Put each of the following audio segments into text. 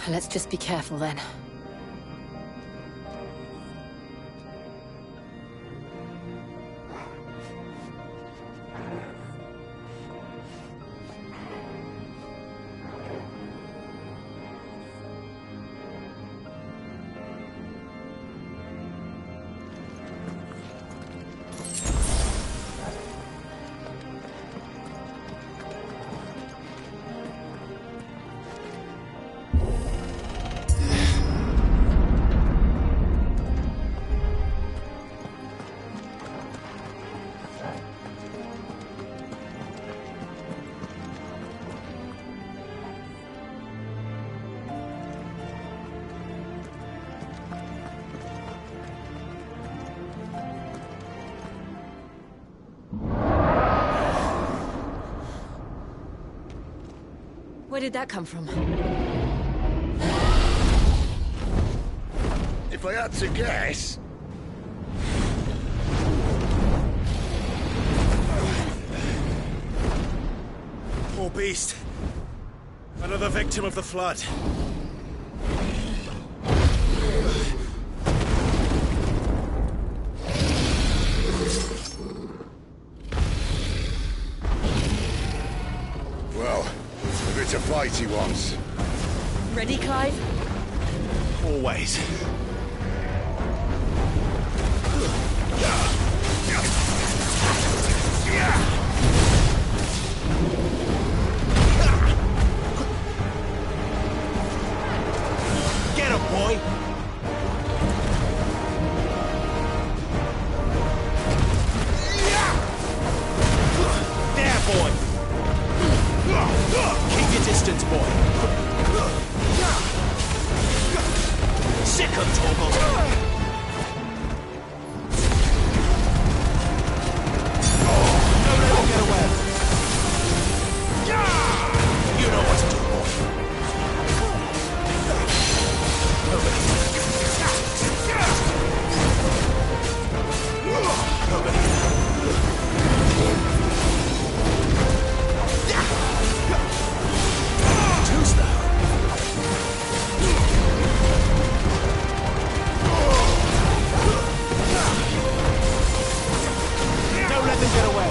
Let's just be careful then. Where did that come from? If I had to guess... Poor beast. Another victim of the flood. Well, a bit of fight he wants. Ready, Clive? Always. Get him, boy! There, boy! Keep your distance, boy! Sick of Torgal! Don't let him get away! You know what to do, boy! Too slow. Don't let them get away.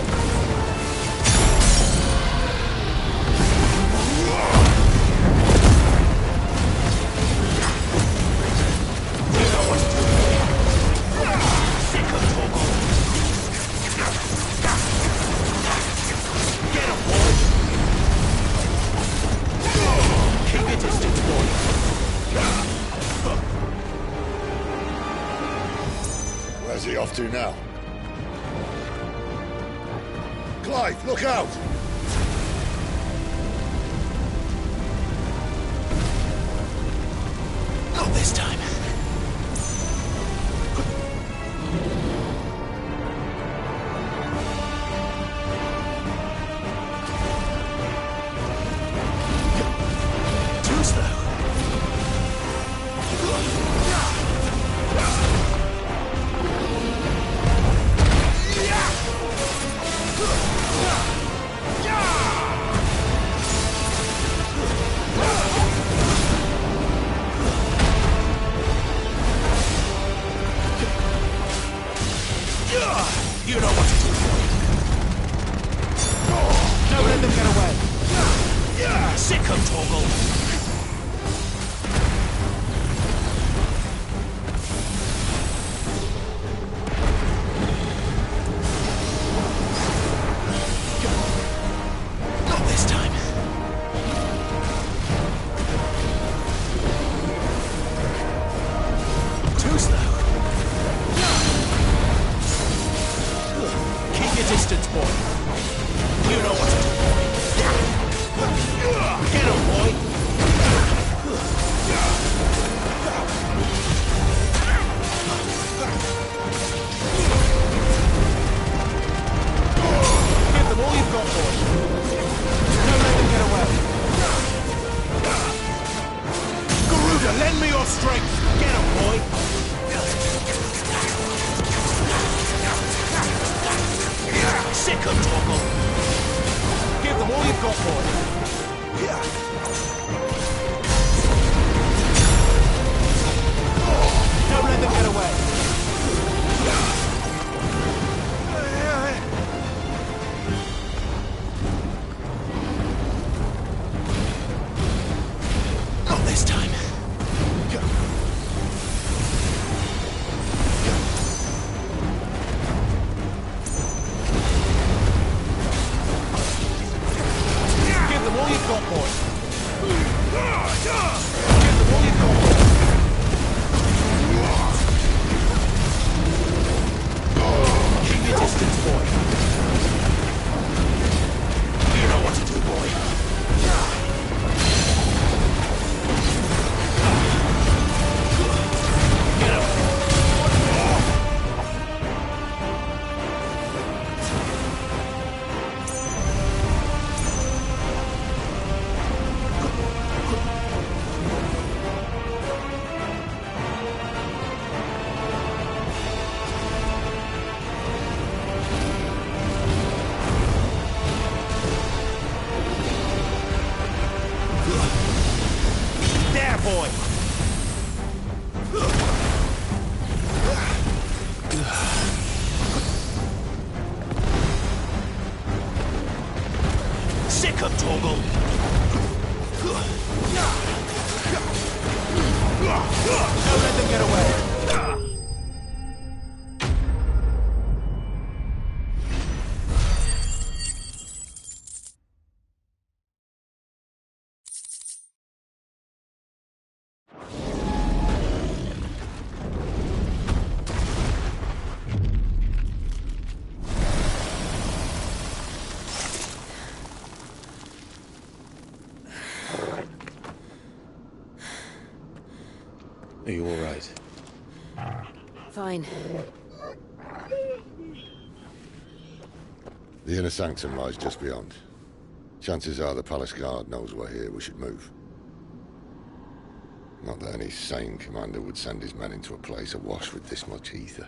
You know what to do. Sick of Torgal. Get him, boy. Keep your distance, boy. Where's he off to now? Clive, look out! Not this time. Too slow. You know what to do. Don't let them get away. Sick of Torgal. Not this time. Too slow. Keep your distance, boy. You know what to do, boy. Get him, boy. Give them all you've got, boy. Don't let them get away. Garuda, lend me your strength. Get him, boy. Sick of Torgal. Give them all you've got, boy. boy! Sick of Torgal! Don't let them get away! Are you all right? Fine. The inner sanctum lies just beyond. Chances are the palace guard knows we're here. We should move. Not that any sane commander would send his men into a place awash with this much ether.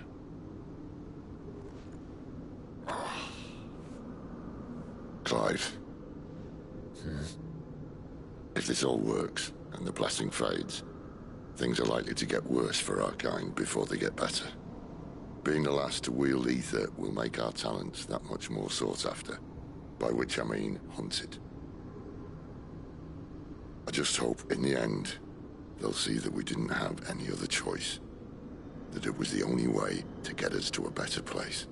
Clive. If this all works, and the blessing fades, things are likely to get worse for our kind before they get better. Being the last to wield ether will make our talents that much more sought after. By which I mean hunted. I just hope, in the end, they'll see that we didn't have any other choice. That it was the only way to get us to a better place.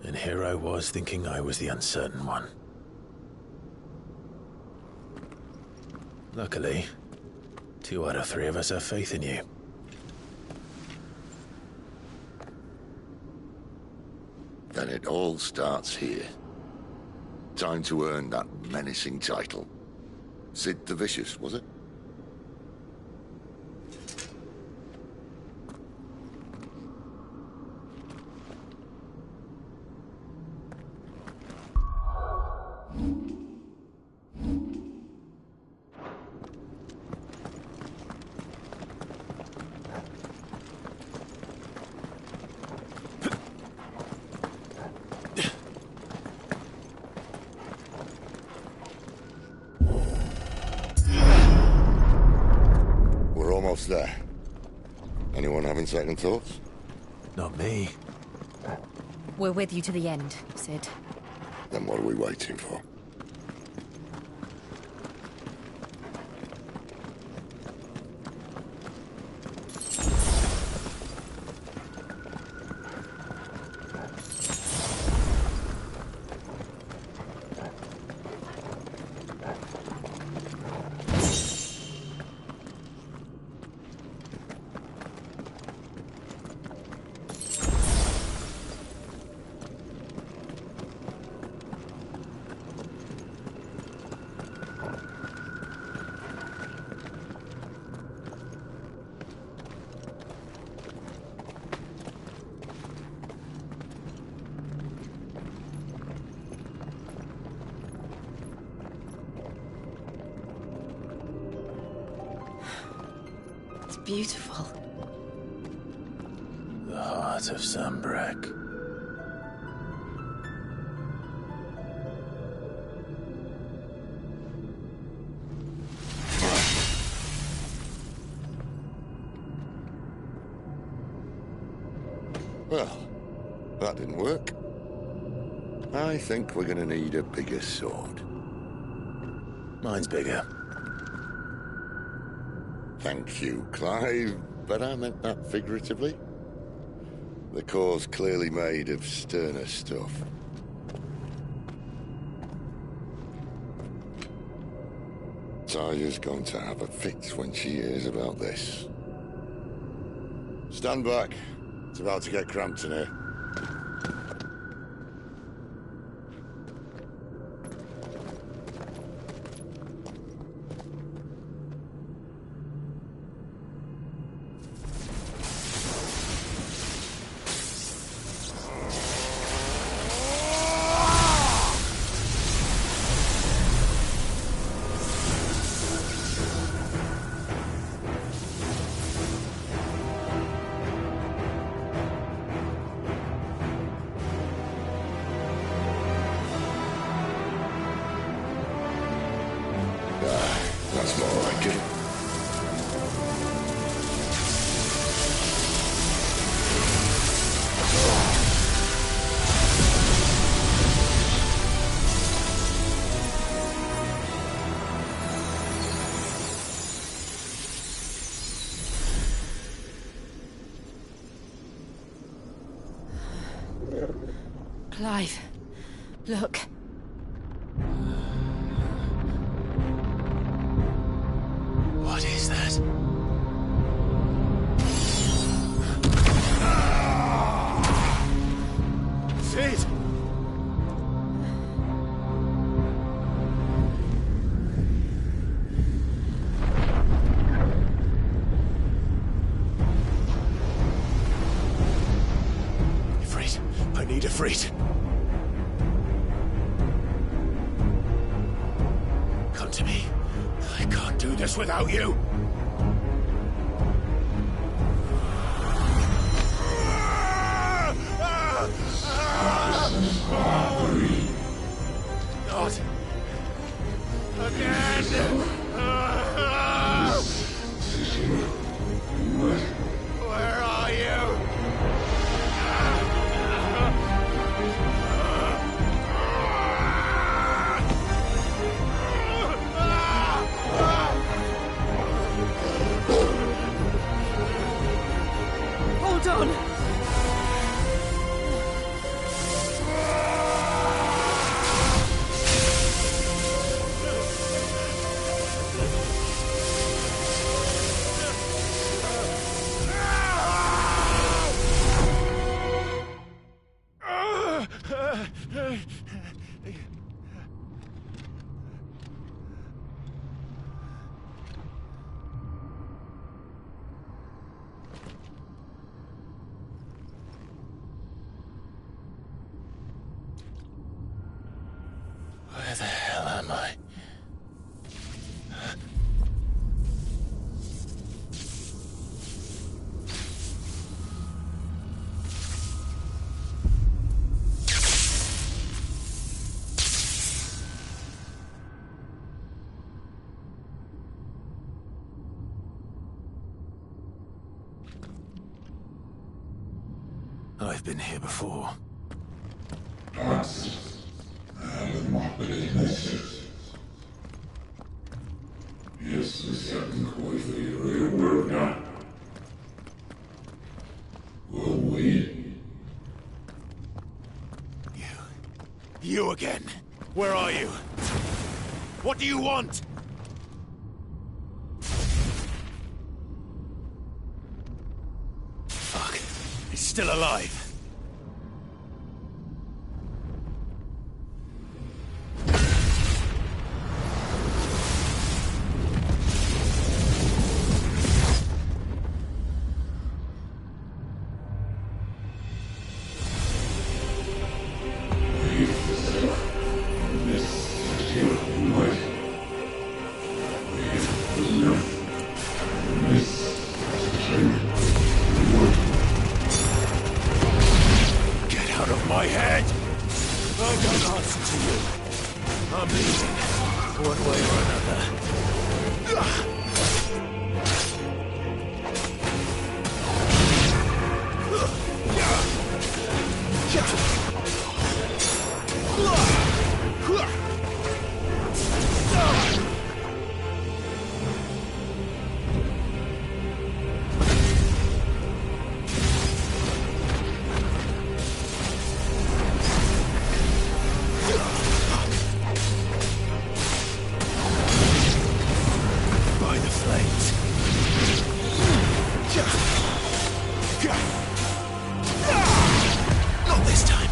And here I was thinking I was the uncertain one. Luckily, 2 out of 3 of us have faith in you. Then it all starts here. Time to earn that menacing title. Sid the Vicious, was it? Almost there. Anyone having second thoughts? Not me. We're with you to the end, Sid. Then what are we waiting for? Beautiful. The heart of Sanbreque. Well, that didn't work. I think we're gonna need a bigger sword. Mine's bigger. Thank you, Clive, but I meant that figuratively. The core's clearly made of sterner stuff. Talia's going to have a fit when she hears about this. Stand back. It's about to get cramped in here. That's more like it. Clive, look. What is that? Sid! Ifrit, I need Ifrit. Come to me. I can't do this without you. Not again. Where are you? Hold on! Where the hell am I? I've been here before. You again. Where are you? What do you want? Fuck. He's still alive. My head! I don't answer to you. I'm leaving, one way or another. Not this time.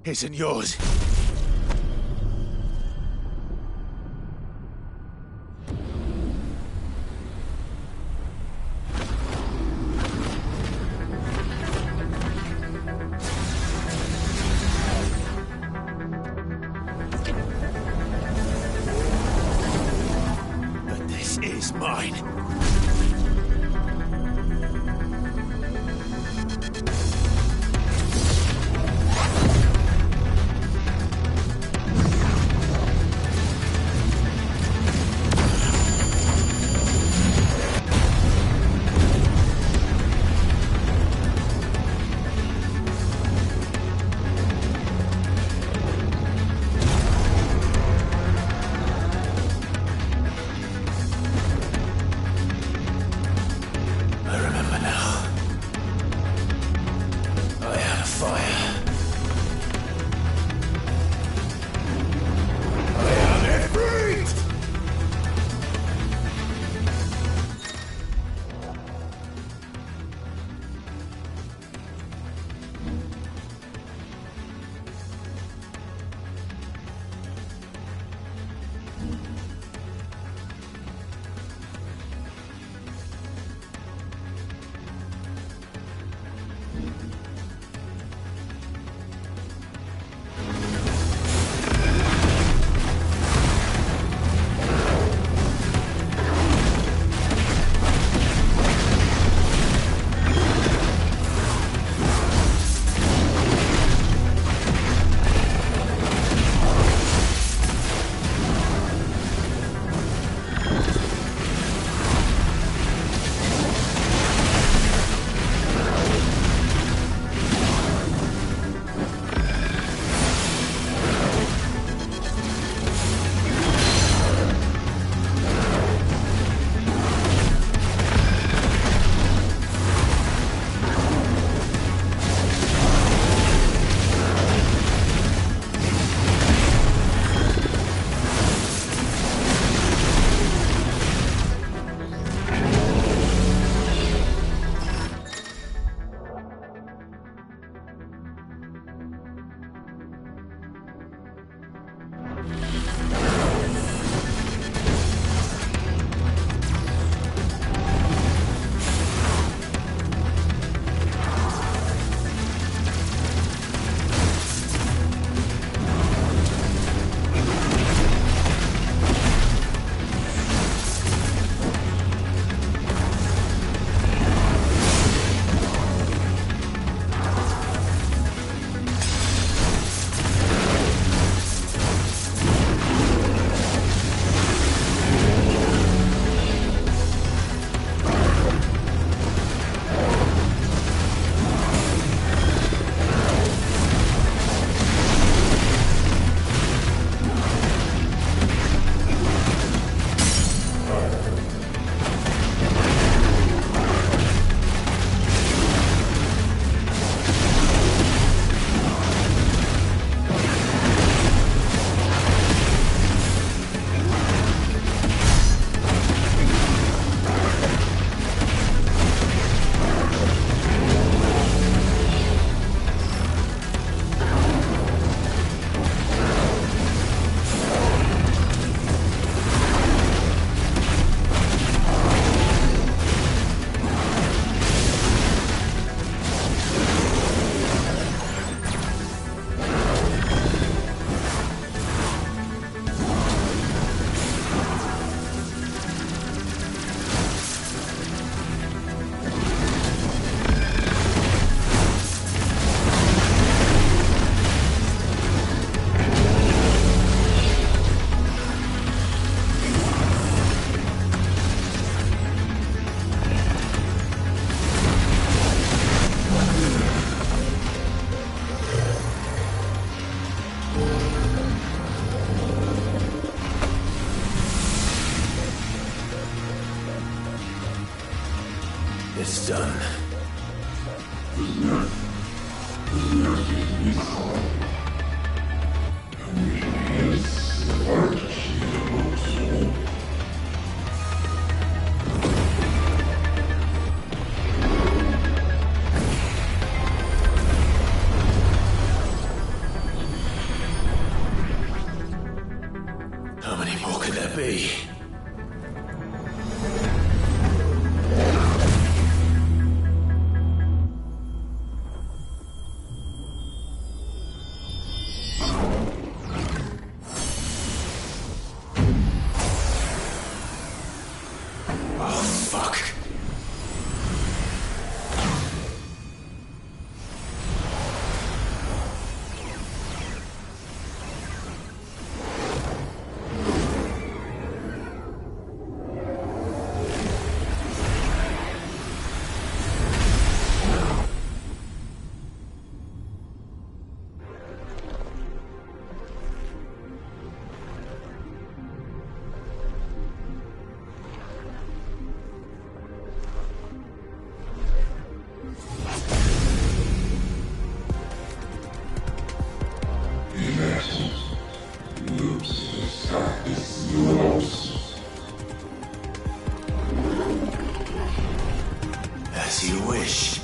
isn't yours. But this is mine. It's done. Fuck. As you wish.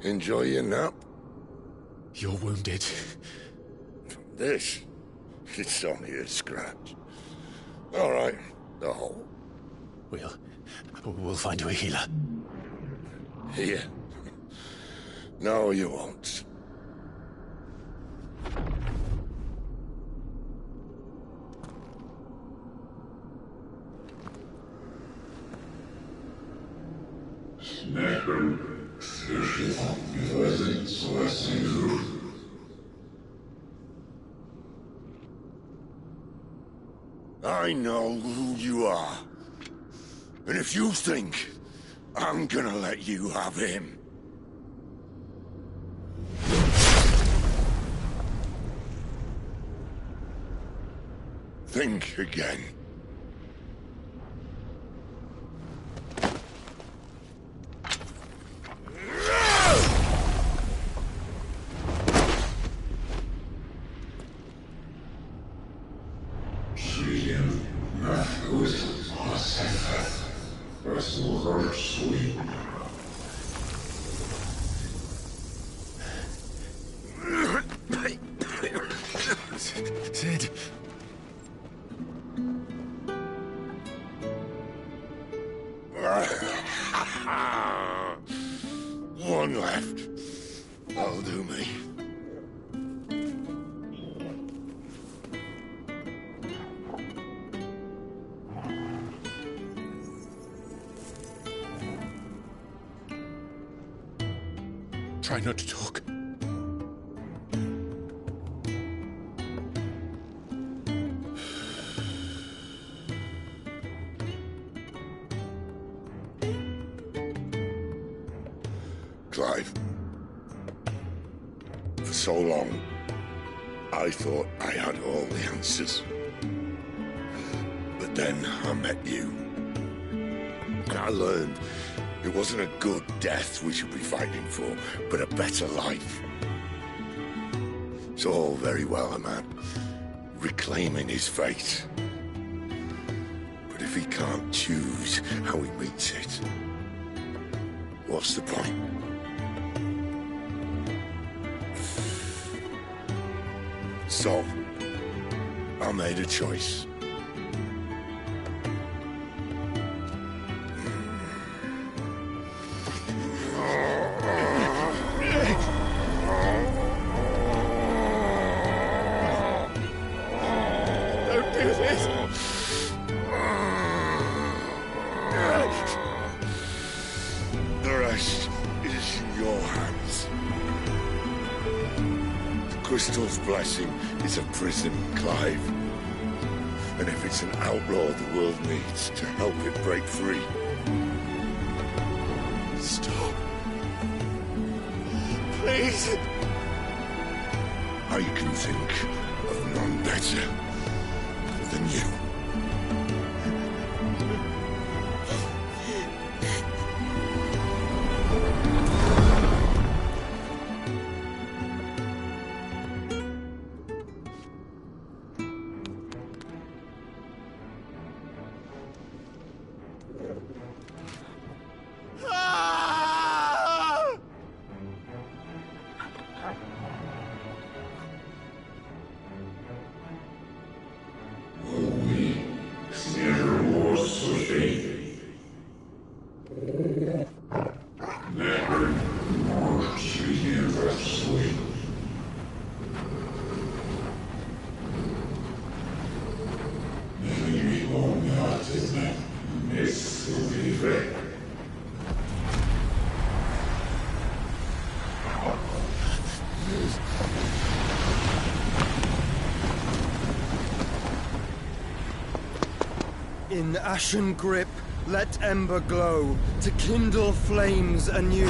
Enjoy your nap? You're wounded. This? It's only a scratch. All right, the hole. We'll find you a healer. Here. No, you won't. I know who you are. And if you think I'm gonna let you have him... think again. Sid. One left. That'll do me. Try not to talk. Clive. For so long, I thought I had all the answers. But then I met you. And I learned it wasn't a good death we should be fighting for, but a better life. It's all very well, a man reclaiming his fate. But if he can't choose how he meets it, what's the point? So, I made a choice. Don't do this! The rest is in your hands. The Crystal's blessing is a prison, Clive. And if it's an outlaw the world needs to help it break free... Stop. Please. I can think of none better than you. In ashen grip, let ember glow, to kindle flames anew.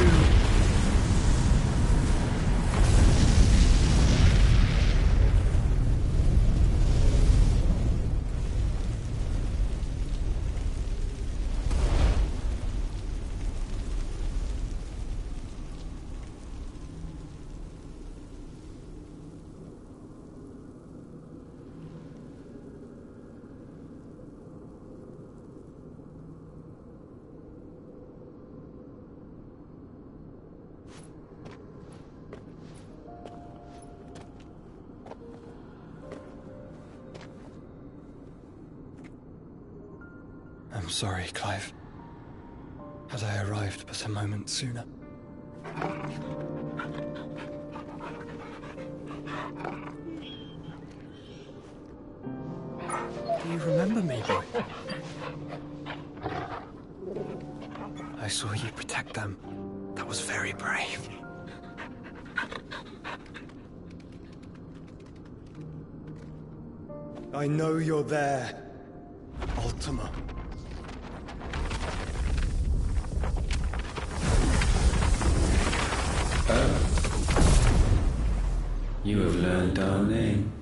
sorry, Clive. Had I arrived but a moment sooner. Do you remember me, boy? I saw you protect them. That was very brave. I know you're there, Ultima. You have learned our name.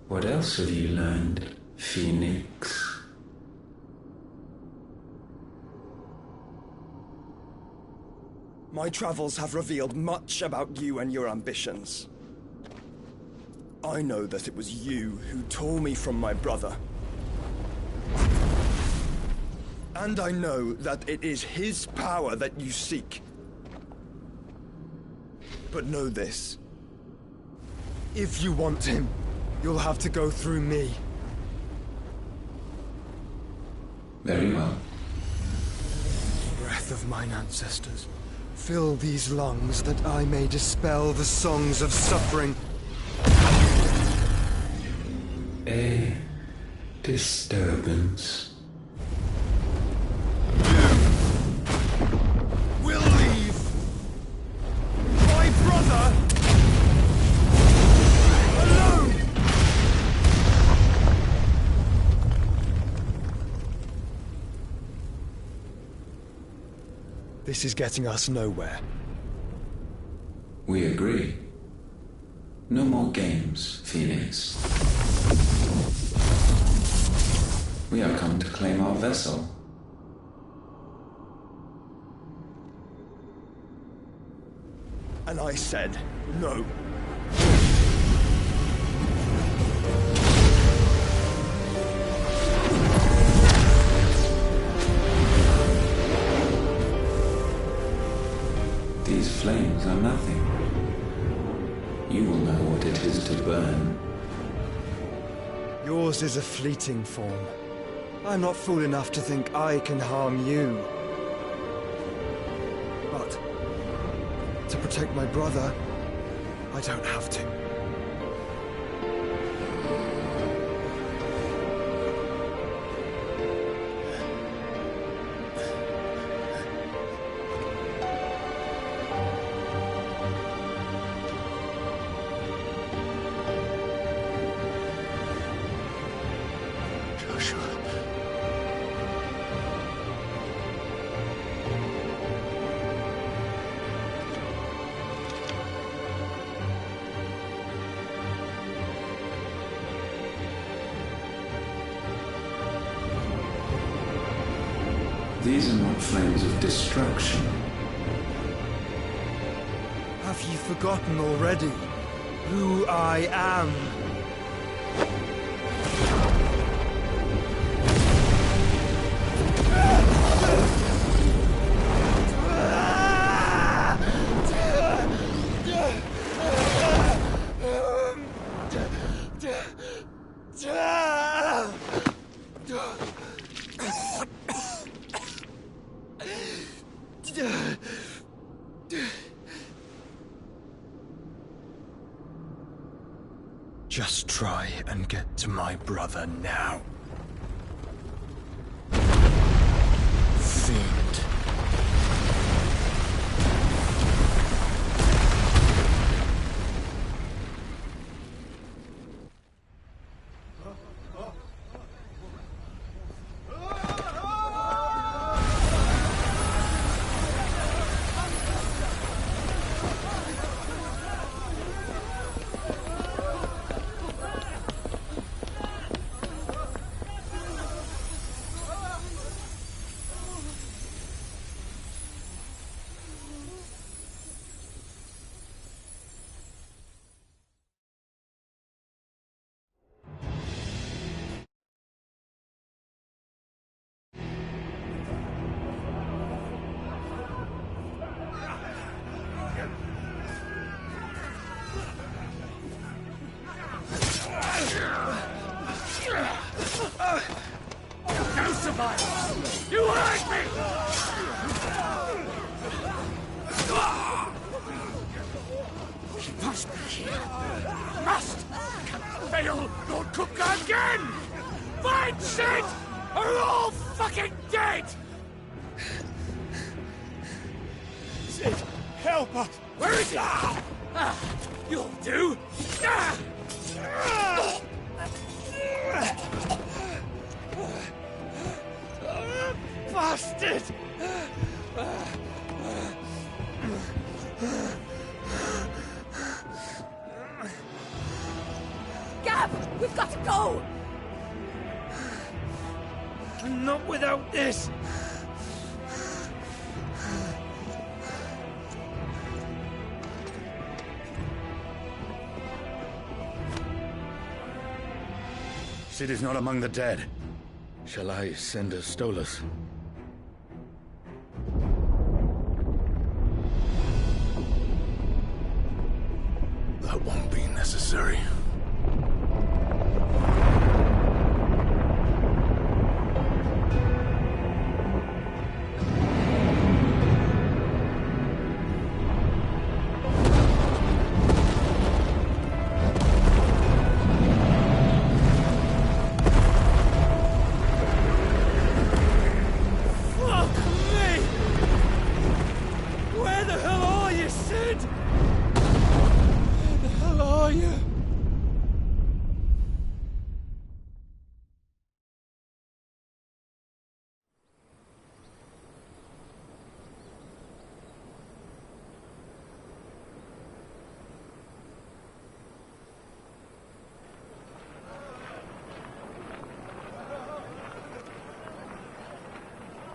What else have you learned, Phoenix? My travels have revealed much about you and your ambitions. I know that it was you who tore me from my brother. And I know that it is his power that you seek. But know this. If you want him, you'll have to go through me. Very well. Breath of mine ancestors, fill these lungs that I may dispel the songs of suffering. A disturbance. Will leave my brother alone. This is getting us nowhere. We agree. No more games, Phoenix. We are come to claim our vessel. And I said no. These flames are nothing. You will know what it is to burn. Yours is a fleeting form. I'm not fool enough to think I can harm you. But to protect my brother, I don't have to. Joshua. These are not flames of destruction. Have you forgotten already who I am? Just try and get to my brother now. Fiend. You hurt me! He must be here. Must! Can fail Lord Cook again! Find Sid! Or we're all fucking dead! Sid, help us! Where is he? You'll do! Bastard! Gab! We've got to go! Not without this! Sid is not among the dead. Shall I send a Stolas? That won't be necessary.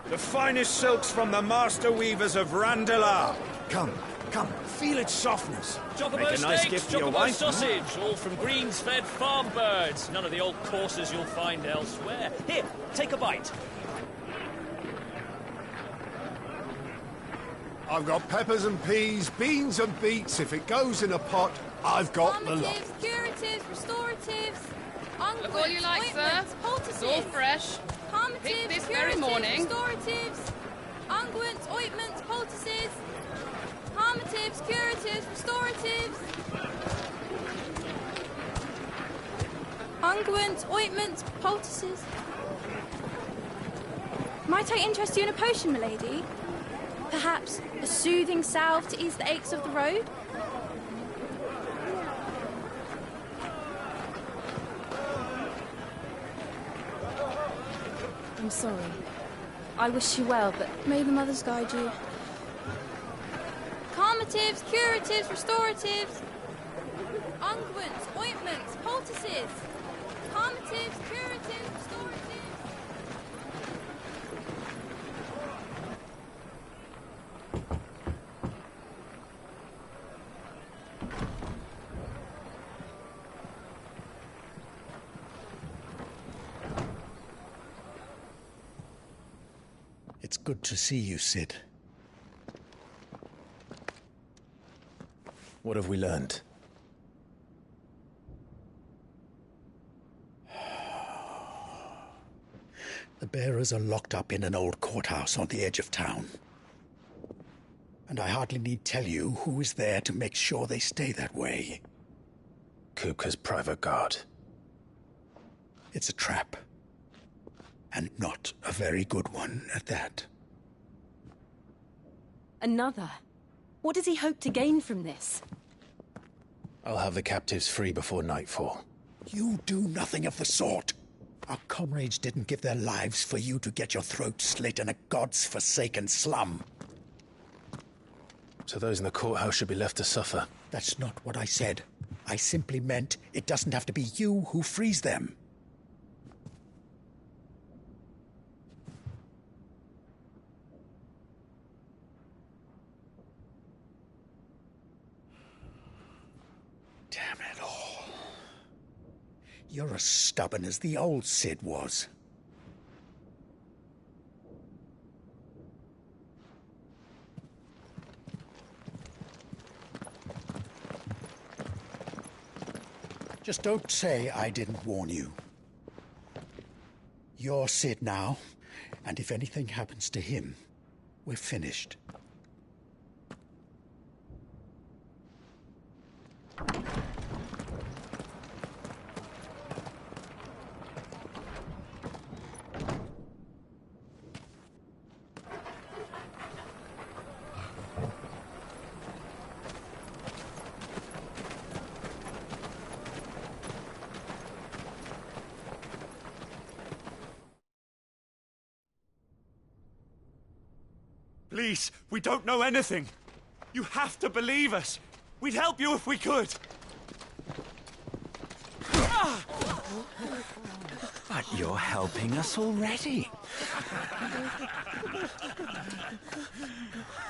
The finest silks from the master weavers of Randalar. Come, feel its softness. Chocobo Make a nice steaks, gift for your chocobo wife. sausage, all from greens-fed farm birds. None of the old courses you'll find elsewhere. Here, take a bite. I've got peppers and peas, beans and beets. If it goes in a pot, I've got the lot. Calmatives, curatives, restoratives, unguents, Look all you like, sir. ointments, poultices. It's all fresh. Calmatives, Picked this curatives, very morning. restoratives, unguents, ointments, poultices. Calmatives, curatives, restoratives. Unguents, ointments, poultices. Might I interest you in a potion, milady? Perhaps a soothing salve to ease the aches of the road? I'm sorry. I wish you well, but may the mothers guide you. Calmatives, curatives, restoratives. Unguents, ointments, poultices. Calmatives, curatives, restoratives. It's good to see you, Sid. What have we learned? The bearers are locked up in an old courthouse on the edge of town. And I hardly need tell you who is there to make sure they stay that way. Kupka's private guard. It's a trap. And not a very good one at that. Another? What does he hope to gain from this? I'll have the captives free before nightfall. You do nothing of the sort. Our comrades didn't give their lives for you to get your throat slit in a god's-forsaken slum. So those in the courthouse should be left to suffer. That's not what I said. I simply meant it doesn't have to be you who frees them. Damn it all. You're as stubborn as the old Sid was. Just don't say I didn't warn you. You're Sid now, and if anything happens to him, we're finished. Please, we don't know anything. You have to believe us. We'd help you if we could. But you're helping us already.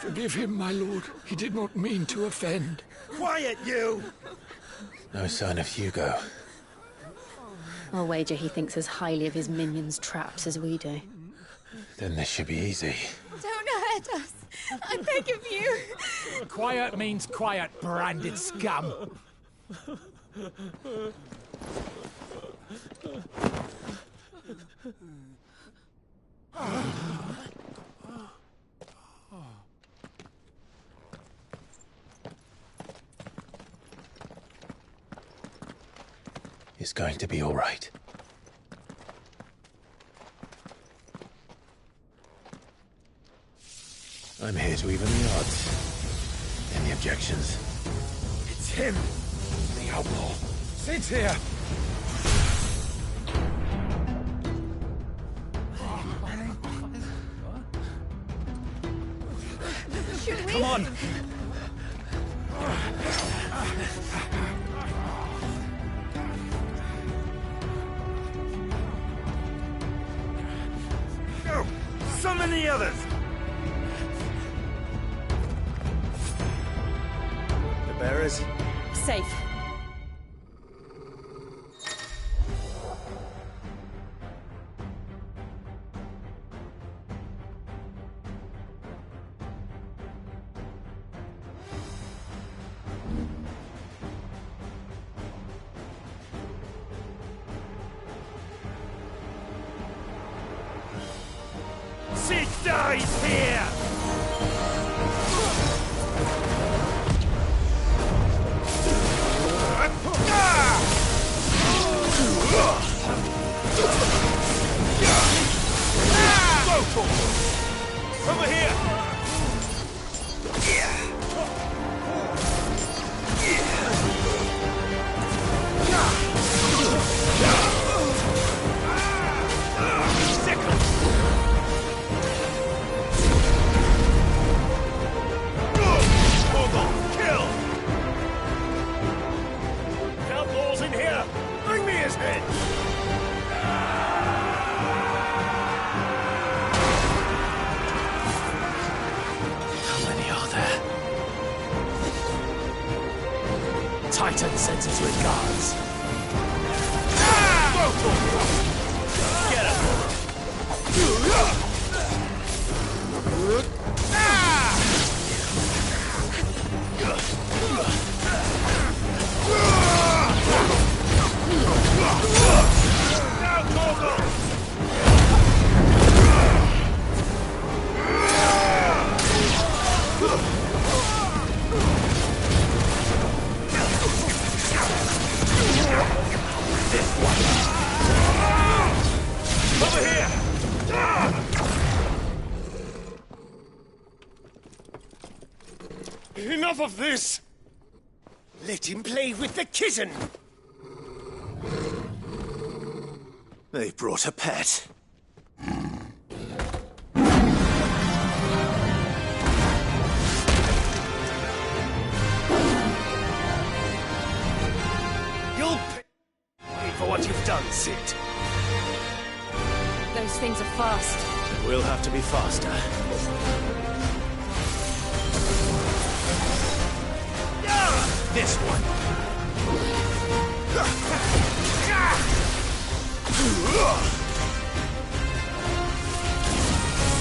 Forgive him, my lord. He did not mean to offend. Quiet, you! No sign of Hugo. I'll wager he thinks as highly of his minions' traps as we do. Then this should be easy. Don't hurt us. I beg of you. Quiet means quiet, branded scum. It's going to be all right. I'm here to even the odds. Any objections? It's him! The outlaw. Sid's here! Should we? Come on! Go! Summon the others! The bearers? Safe. Sid dies here! Over here! Outlaws in here! Bring me his head! How many are there? Titan sends his regards. Get over here! Enough of this! Let him play with the kitten! They brought a pet. You'll pay for what you've done, Sid. Those things are fast. We'll have to be faster. This one.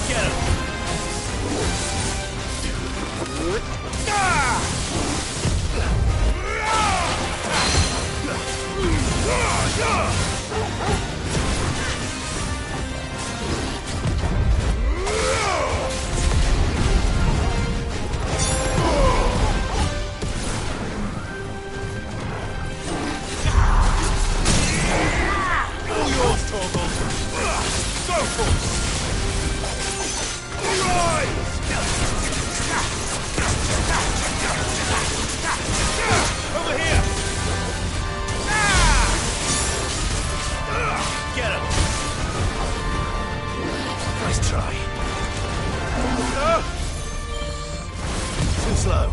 Get him. Over here! Get him! Nice try. Too slow.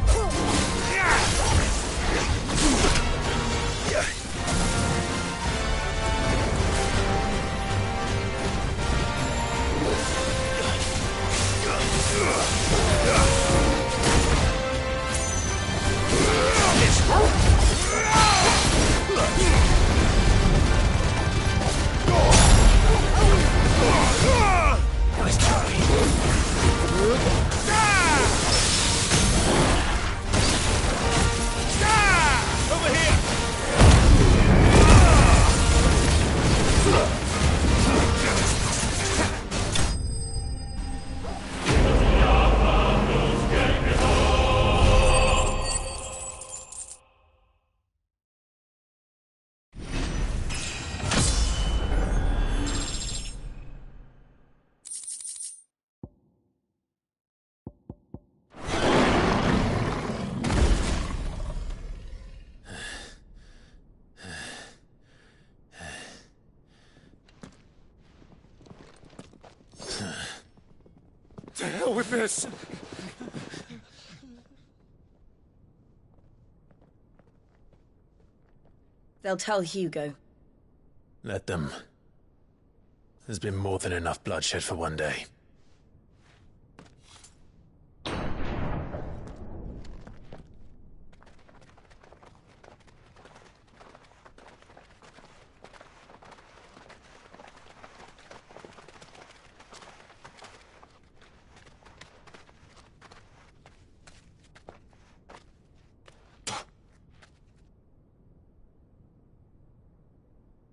Nice try. Over here! To hell with this! They'll tell Hugo. Let them. There's been more than enough bloodshed for one day.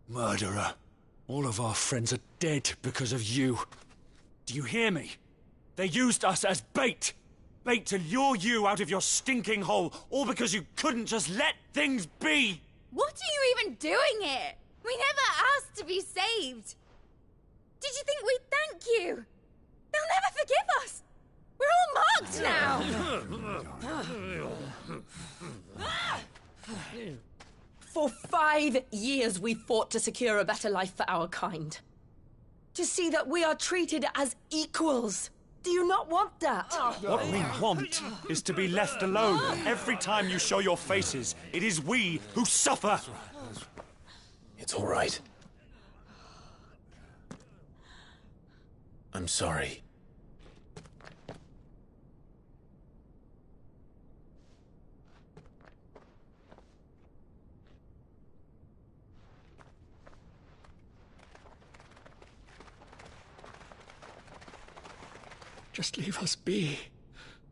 Murderer. All of our friends are dead because of you. Do you hear me? They used us as bait. Bait to lure you out of your stinking hole, all because you couldn't just let things be. What are you even doing here? We never asked to be saved. Did you think we'd thank you? They'll never forgive us. We're all marked now. For 5 years we fought to secure a better life for our kind. To see that we are treated as equals. Do you not want that? What we want is to be left alone. Every time you show your faces, it is we who suffer. It's all right. I'm sorry. Just leave us be.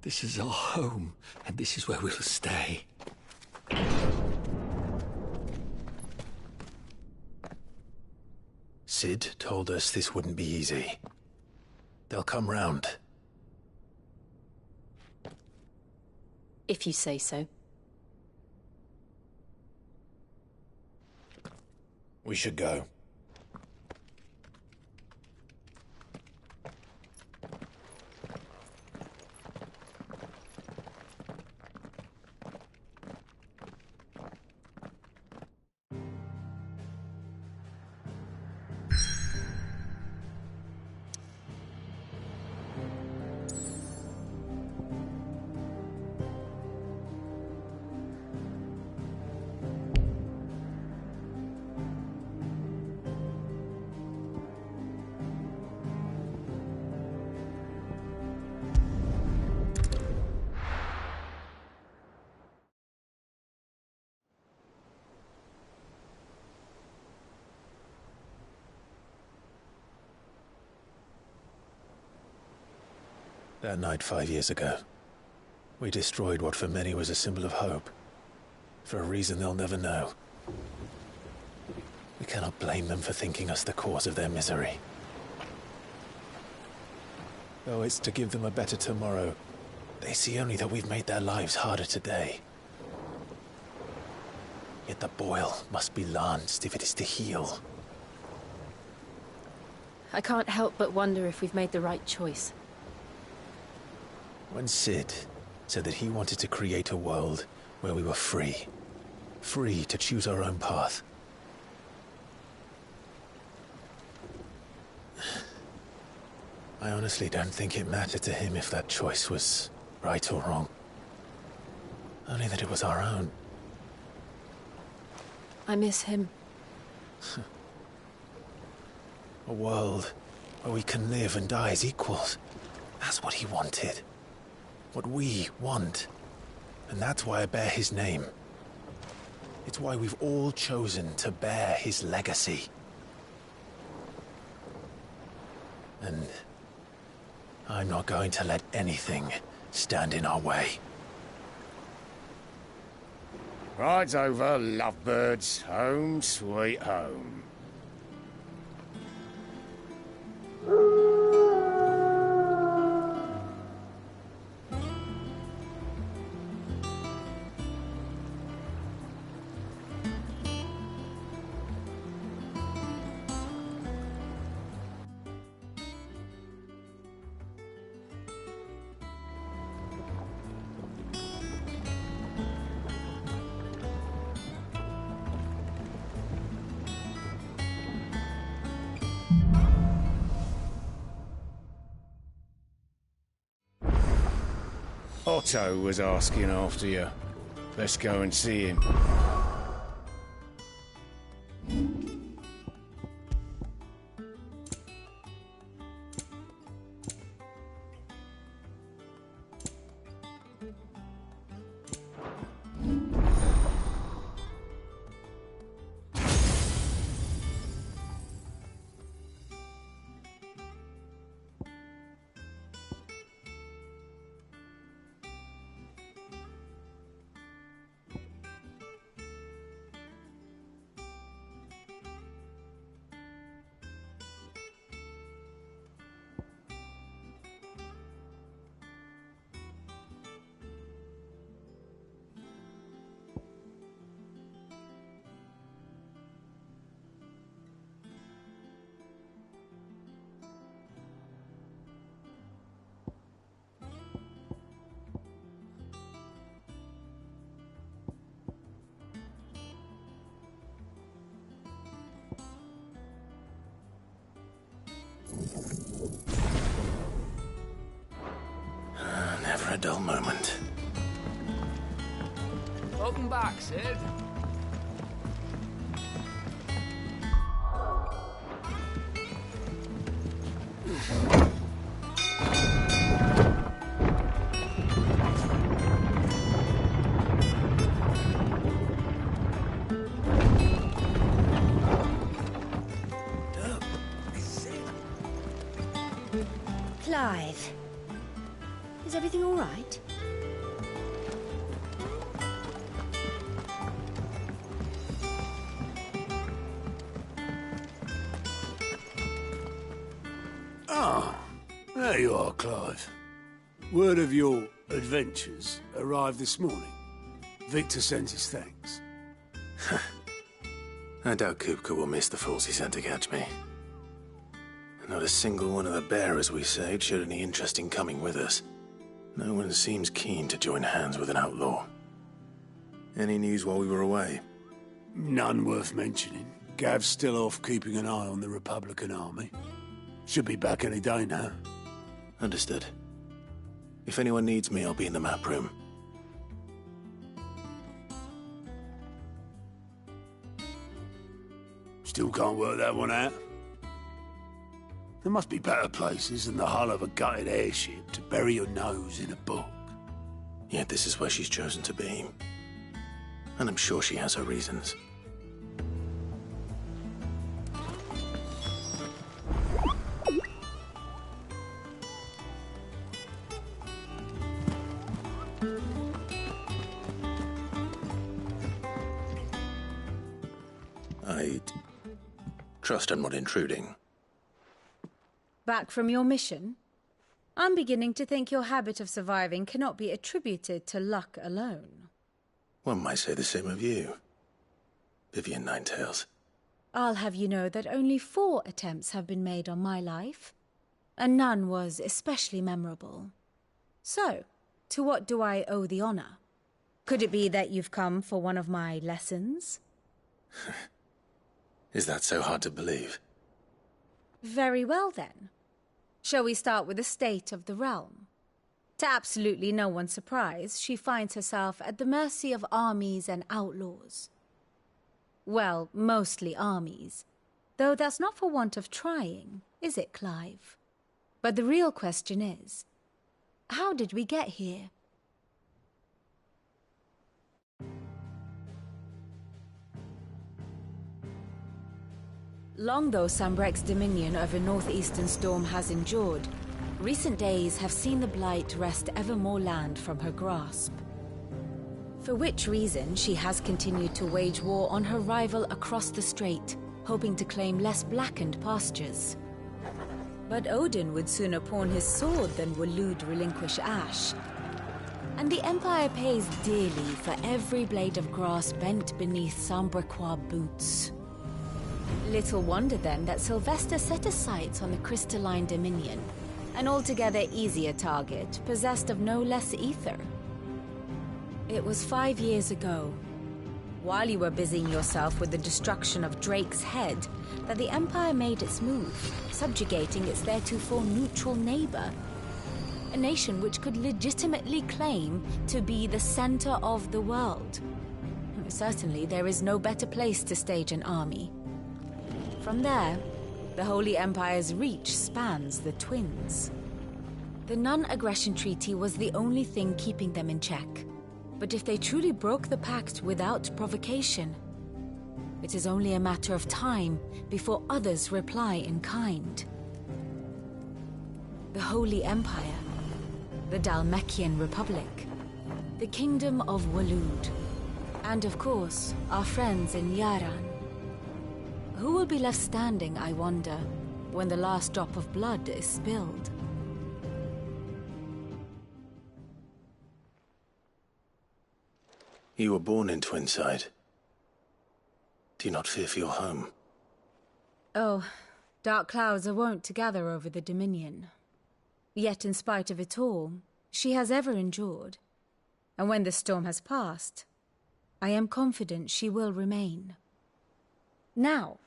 This is our home, and this is where we'll stay. Sid told us this wouldn't be easy. They'll come round. If you say so. We should go. That night 5 years ago, we destroyed what for many was a symbol of hope. For a reason they'll never know. We cannot blame them for thinking us the cause of their misery. Though it's to give them a better tomorrow, they see only that we've made their lives harder today. Yet the boil must be lanced if it is to heal. I can't help but wonder if we've made the right choice. When Sid said that he wanted to create a world where we were free. Free to choose our own path. I honestly don't think it mattered to him if that choice was right or wrong. Only that it was our own. I miss him. A world where we can live and die as equals. That's what he wanted. What we want. And that's why I bear his name. It's why we've all chosen to bear his legacy. And I'm not going to let anything stand in our way. Rides over, lovebirds. Home sweet home. Otto was asking after you. Let's go and see him. Never a dull moment. Welcome back, Sid. Clive. Is everything all right? Ah, there you are, Clive. Word of your adventures arrived this morning. Victor sends his thanks. I doubt Kupka will miss the fools he sent to catch me. Not a single one of the bearers we saved showed any interest in coming with us. No one seems keen to join hands with an outlaw. Any news while we were away? None worth mentioning. Gav's still off keeping an eye on the Republican army. Should be back any day now. Understood. If anyone needs me, I'll be in the map room. Still can't work that one out. There must be better places than the hull of a gutted airship to bury your nose in a book. Yet this is where she's chosen to be. And I'm sure she has her reasons. I trust I'm not intruding. Back from your mission? I'm beginning to think your habit of surviving cannot be attributed to luck alone. One might say the same of you, Vivian Ninetails. I'll have you know that only 4 attempts have been made on my life, and none was especially memorable. So, to what do I owe the honor? Could it be that you've come for one of my lessons? Is that so hard to believe? Very well, then. Shall we start with the state of the realm? To absolutely no one's surprise, she finds herself at the mercy of armies and outlaws. Well, mostly armies. Though that's not for want of trying, is it, Clive? But the real question is, how did we get here? Long though Sanbreque's dominion over northeastern Storm has endured, recent days have seen the Blight wrest ever more land from her grasp. For which reason, she has continued to wage war on her rival across the strait, hoping to claim less blackened pastures. But Odin would sooner pawn his sword than Waloed relinquish Ash. And the Empire pays dearly for every blade of grass bent beneath Sanbrequois boots. Little wonder then that Sylvester set his sights on the Crystalline Dominion, an altogether easier target, possessed of no less ether. It was 5 years ago, while you were busying yourself with the destruction of Drake's head, that the Empire made its move, subjugating its theretofore neutral neighbor. A nation which could legitimately claim to be the center of the world. Certainly, there is no better place to stage an army. From there, the Holy Empire's reach spans the Twins. The non-aggression treaty was the only thing keeping them in check. But if they truly broke the pact without provocation, it is only a matter of time before others reply in kind. The Holy Empire, the Dhalmekian Republic, the Kingdom of Waloed, and of course, our friends in Yaran. Who will be left standing, I wonder, when the last drop of blood is spilled? You were born in Twinside. Do you not fear for your home? Oh, dark clouds are wont to gather over the Dominion. Yet in spite of it all, she has ever endured. And when the storm has passed, I am confident she will remain. Now,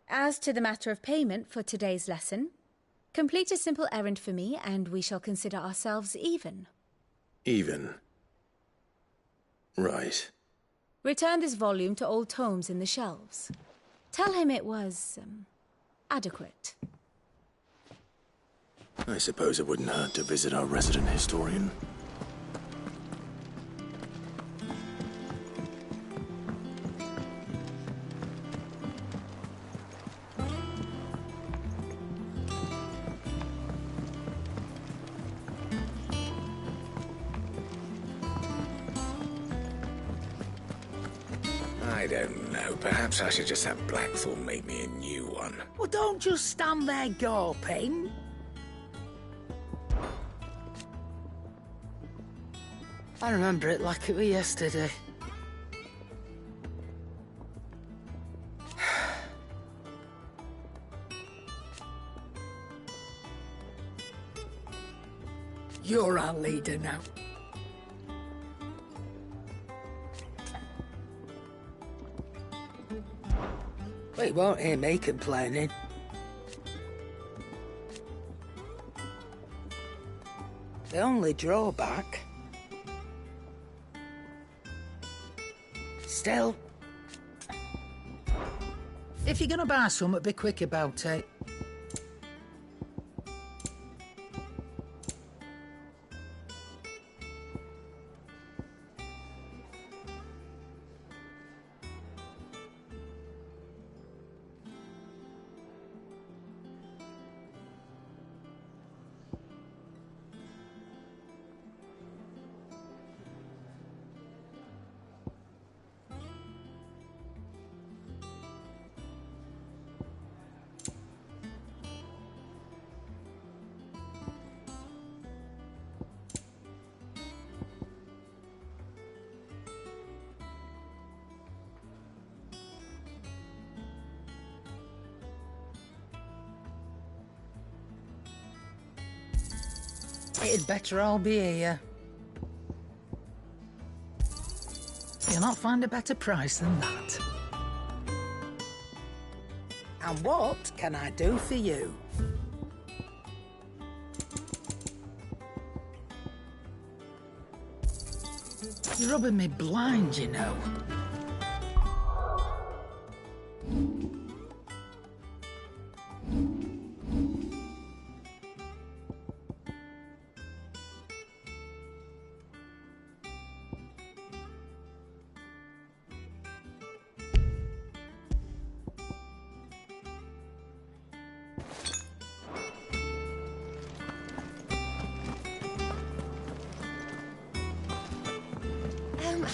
as to the matter of payment for today's lesson, complete a simple errand for me and we shall consider ourselves even. Even? Right. Return this volume to old tomes in the shelves. Tell him it was, adequate. I suppose it wouldn't hurt to visit our resident historian. I don't know. Perhaps I should just have Blackthorn make me a new one. Well, don't just stand there gawping. I remember it like it was yesterday. You're our leader now. Well, you won't hear me complaining. The only drawback... Still... If you're gonna buy something, be quick about it. It'd better all be here. You'll not find a better price than that. And what can I do for you? You're rubbing me blind, you know.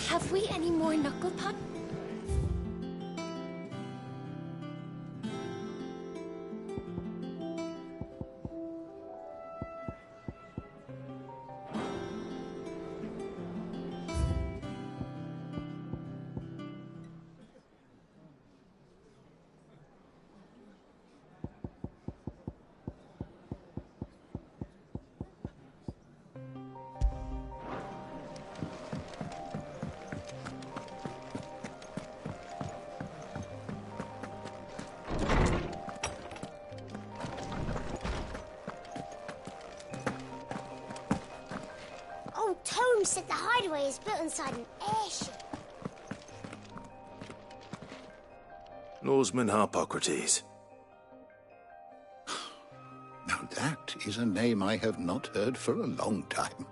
Have we any more knuckle puck? Tome said the hideaway is built inside an airship. Norseman Harpocrates. Now that is a name I have not heard for a long time.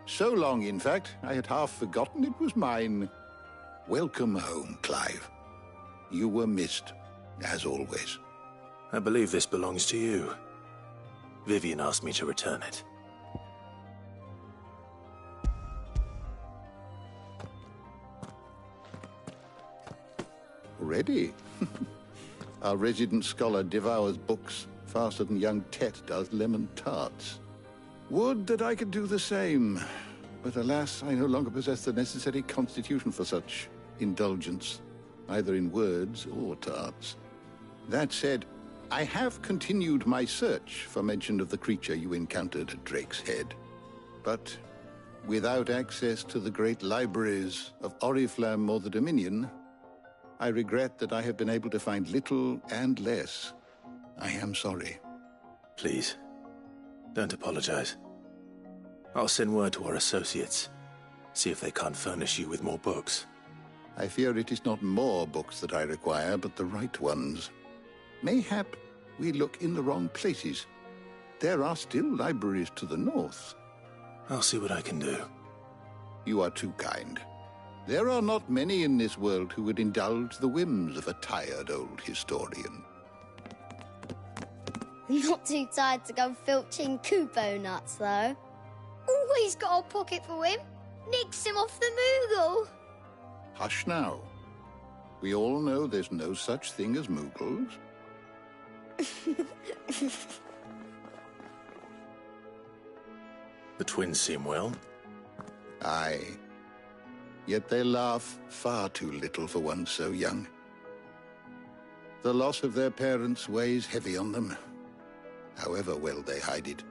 So long, in fact, I had half forgotten it was mine. Welcome home, Clive. You were missed, as always. I believe this belongs to you. Vivian asked me to return it. Already? Our resident scholar devours books faster than young Tet does lemon tarts. Would that I could do the same. But alas, I no longer possess the necessary constitution for such indulgence, either in words or tarts. That said, I have continued my search for mention of the creature you encountered at Drake's Head. But without access to the great libraries of Oriflamme or the Dominion, I regret that I have been able to find little and less. I am sorry. Please, don't apologize. I'll send word to our associates. See if they can't furnish you with more books. I fear it is not more books that I require, but the right ones. Mayhap we look in the wrong places. There are still libraries to the north. I'll see what I can do. You are too kind. There are not many in this world who would indulge the whims of a tired old historian. Not too tired to go filching Kupo nuts, though. Always got a pocket for him. Nicks him off the Moogle. Hush now. We all know there's no such thing as Moogles. The twins seem well. Aye. Yet they laugh far too little for one so young. The loss of their parents weighs heavy on them, however well they hide it.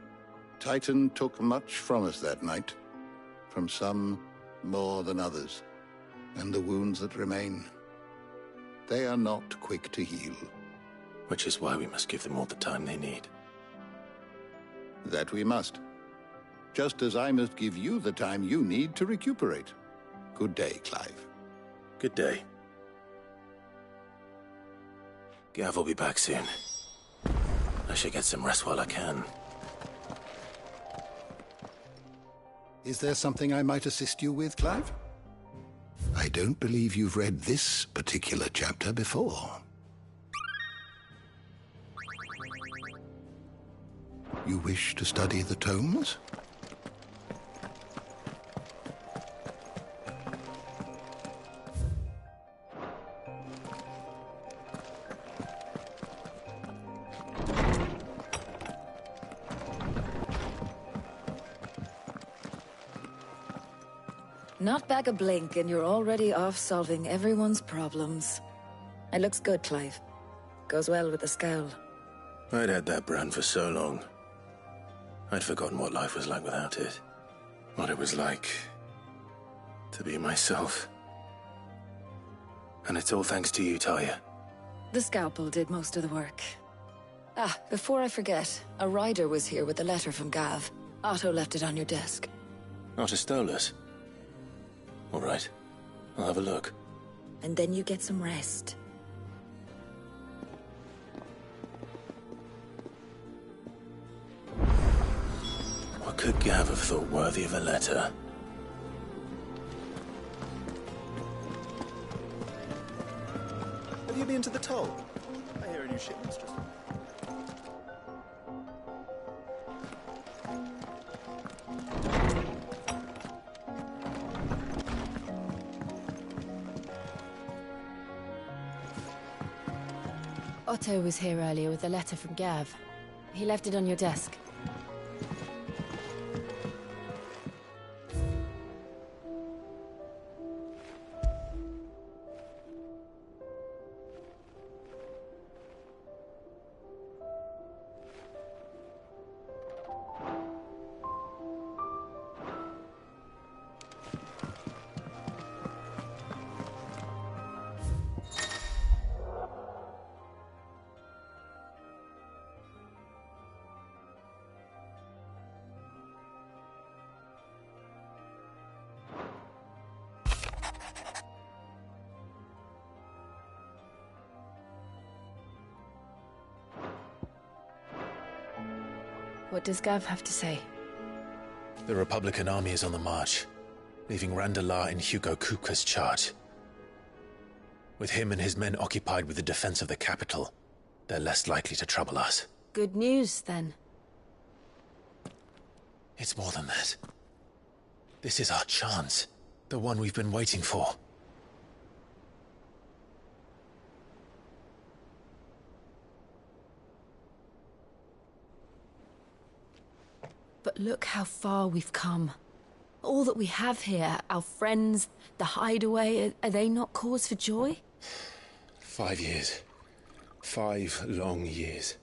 Titan took much from us that night, from some more than others, and the wounds that remain, they are not quick to heal. Which is why we must give them all the time they need. That we must. Just as I must give you the time you need to recuperate. Good day, Clive. Good day. Gav will be back soon. I should get some rest while I can. Is there something I might assist you with, Clive? I don't believe you've read this particular chapter before. You wish to study the tomes? Not back a blink and you're already off solving everyone's problems. It looks good, Clive. Goes well with the scowl. I'd had that brand for so long. I'd forgotten what life was like without it. What it was like to be myself. And it's all thanks to you, Talia. The scalpel did most of the work. Ah, before I forget, a rider was here with a letter from Gav. Otto left it on your desk. Otto stole us. All right, I'll have a look. And then you get some rest. What could Gav have thought worthy of a letter? Have you been to the toll? I hear a new shipment's just... Otto was here earlier with a letter from Gav. He left it on your desk. What does Gav have to say? The Republican army is on the march, leaving Randalar in Hugo Kupka's charge. With him and his men occupied with the defense of the capital, they're less likely to trouble us. Good news, then. It's more than that. This is our chance. The one we've been waiting for. But look how far we've come. All that we have here, our friends, the hideaway, are they not cause for joy? 5 years. 5 long years.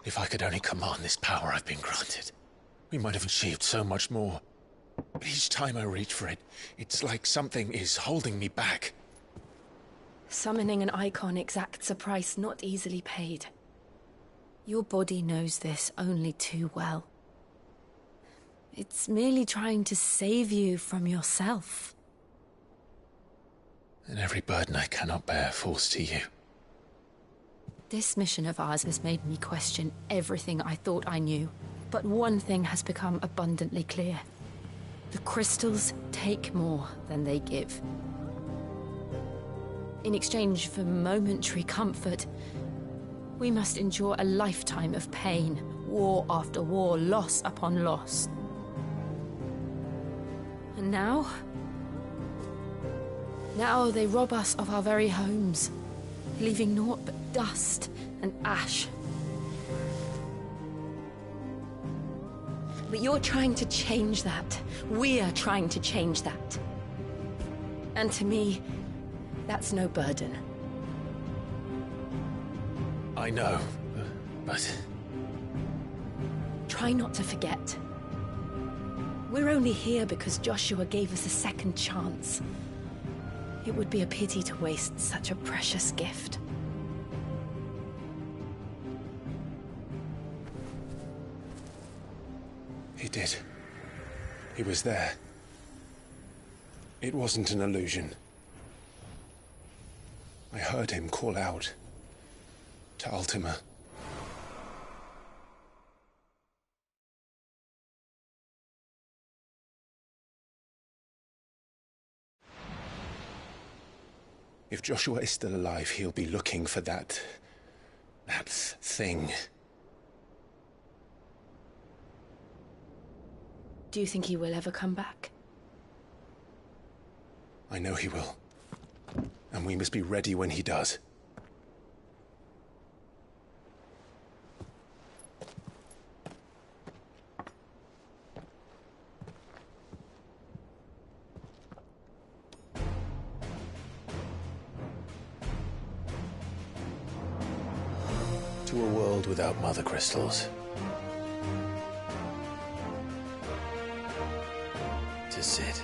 If I could only command this power I've been granted, we might have achieved so much more. But each time I reach for it, it's like something is holding me back. Summoning an icon exacts a price not easily paid. Your body knows this only too well. It's merely trying to save you from yourself. And every burden I cannot bear falls to you. This mission of ours has made me question everything I thought I knew. But one thing has become abundantly clear. The crystals take more than they give. In exchange for momentary comfort, we must endure a lifetime of pain, war after war, loss upon loss. And now they rob us of our very homes, leaving naught but dust and ash. But you're trying to change that. We're trying to change that. And to me, that's no burden. I know, but... Try not to forget. We're only here because Joshua gave us a second chance. It would be a pity to waste such a precious gift. He did. He was there. It wasn't an illusion. I heard him call out to Ultima. If Joshua is still alive, he'll be looking for that thing. Do you think he will ever come back? I know he will. And we must be ready when he does. To a world without mother crystals. to Cid.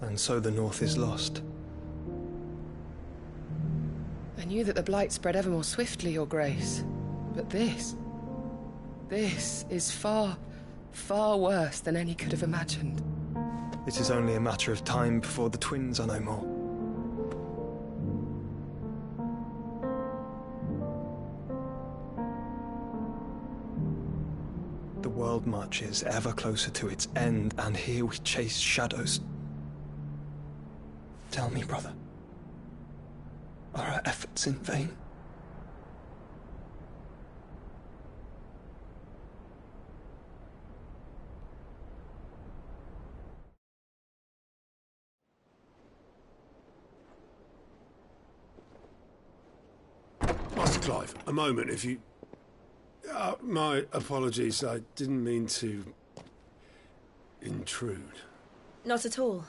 And so the North is lost. I knew that the Blight spread ever more swiftly, Your Grace. But this is far, far worse than any could have imagined. It is only a matter of time before the twins are no more. The world marches ever closer to its end, and here we chase shadows. Tell me, brother, are our efforts in vain? Master Clive, a moment, if you... my apologies, I didn't mean to... intrude. Not at all.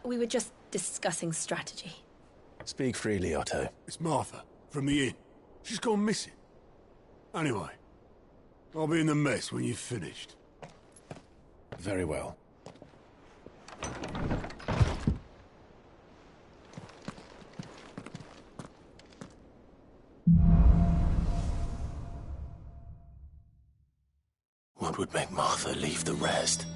We were just discussing strategy. Speak freely, Otto. It's Martha, from the inn. She's gone missing. Anyway, I'll be in the mess when you've finished. Very well. What would make Martha leave the rest?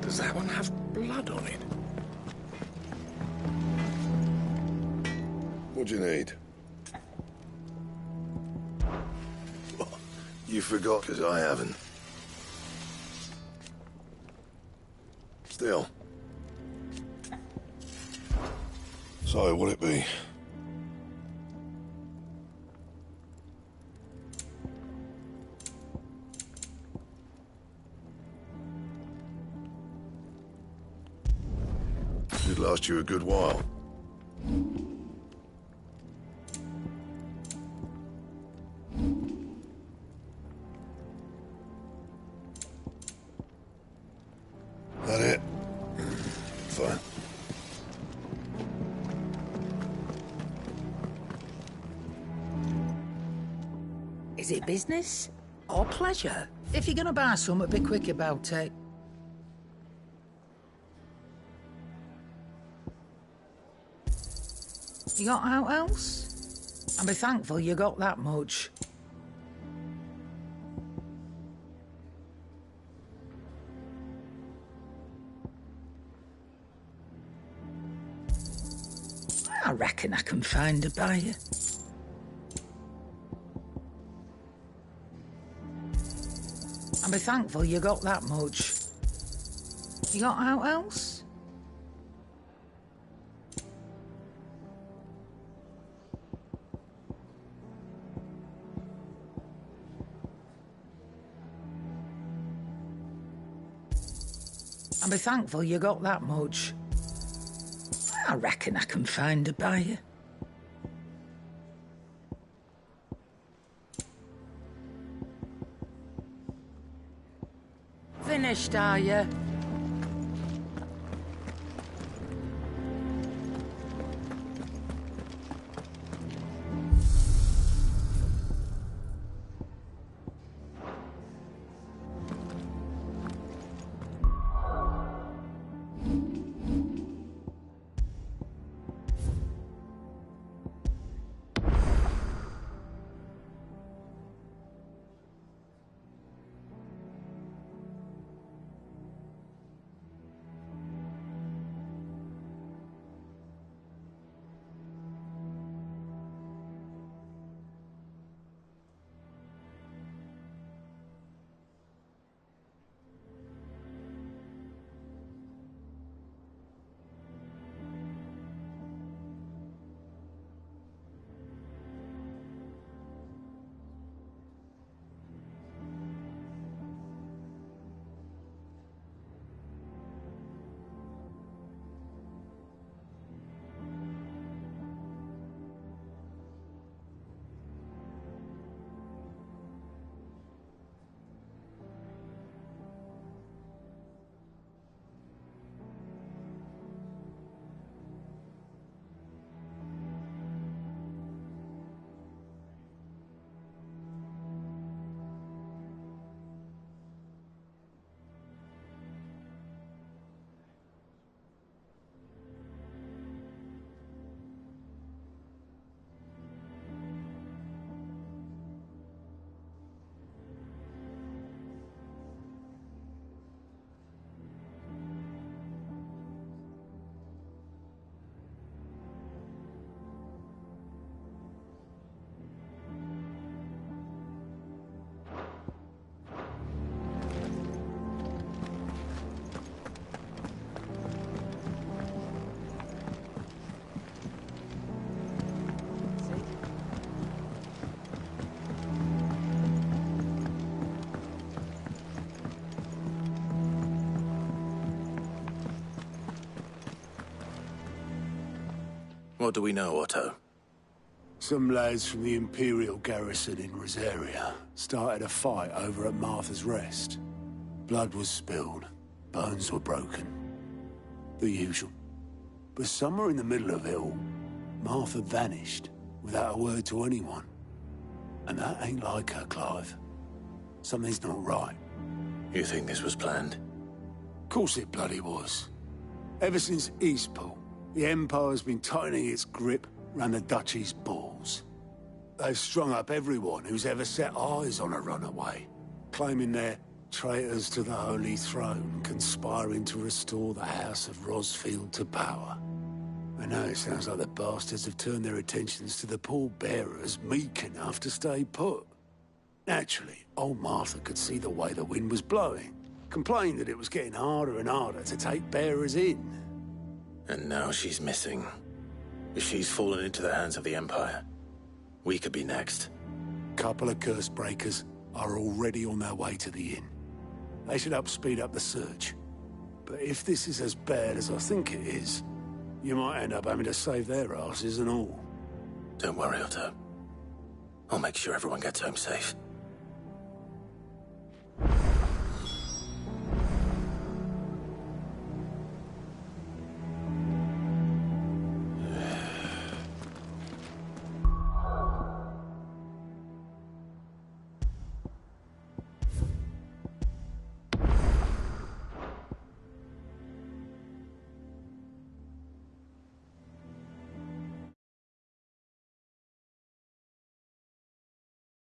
Does that one have blood on it? What do you need? You forgot, because I haven't. Still. So, what'd it be? It'd last you a good while. That it? Fine. Is it business or pleasure? If you're gonna buy something, be quick about it. You got out else? And be thankful you got that much. I reckon I can find a buyer. And be thankful you got that much. You got out else? I'll be thankful you got that much. I reckon I can find a buyer. Finished, are you? What do we know, Otto? Some lads from the Imperial garrison in Rosaria started a fight over at Martha's Rest. Blood was spilled, bones were broken. The usual. But somewhere in the middle of it all, Martha vanished without a word to anyone. And that ain't like her, Clive. Something's not right. You think this was planned? Of course it bloody was. Ever since Eastpool, the Empire's been tightening its grip round the Duchy's balls. They've strung up everyone who's ever set eyes on a runaway, claiming they're traitors to the Holy Throne, conspiring to restore the House of Rosfield to power. And now it sounds like the bastards have turned their attentions to the pallbearers meek enough to stay put. Naturally, old Martha could see the way the wind was blowing, complained that it was getting harder and harder to take bearers in. And now she's missing. If she's fallen into the hands of the Empire, we could be next. Couple of curse breakers are already on their way to the inn. They should help speed up the search. But if this is as bad as I think it is, you might end up having to save their asses and all. Don't worry, Otto. I'll make sure everyone gets home safe.